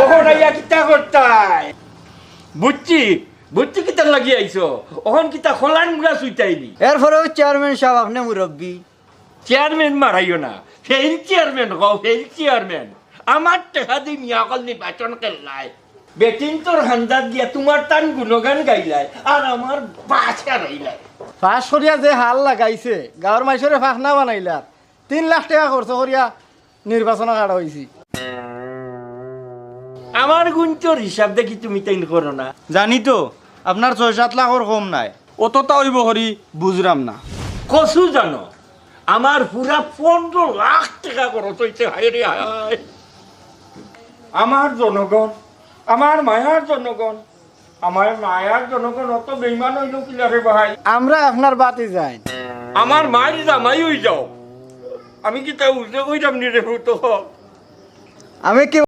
ওহন আইয়া কিতা করতাই বুঝছি বুঝছি কিতা লাগি আইছো ওহন কিতা খোলান মুড়া সুইতাইনি এরপরেও চেয়ারম্যান সাহেব আপনি মুরব্বী। চেয়ারম্যান মারাইও না ফেল চেয়ারম্যান গো ফেল চেয়ারম্যান আমার টাকা দিয়ে মিয়াকল নির্বাচন করলাই বেটিং তোর হান্দার দিয়া তোমার টান গুণগান গাইলাই আর আমার বাসা রইলাই ফাঁস করিয়া যে হাল লাগাইছে গাঁৱৰ মাইছৰে ফাঁস না বানাইলা 3 লাখ টাকা খরচ করিয়া নির্বাচন কাটা হয়েছি। আমার গুঞ্চর হিসাব দেখি তুমি তাই করো না জানি তো আপনার 6-7 লাখর কম নাই অতটা হইব করি বুঝলাম না। কসু জানো আমার পুরা 15 লাখ টাকা খরচ হয়েছে হায় রে হায় আমার জনগণ আমার মায়ার জনগণ আমার মায়ার জনগণ অত বেইমান হইল কিলারে ভাই আমরা আপনার বাতি যাই আমার মায়ের জামাই হয়ে যাও আমি কি তা উঠে কইরাম নি রে তো আমি কি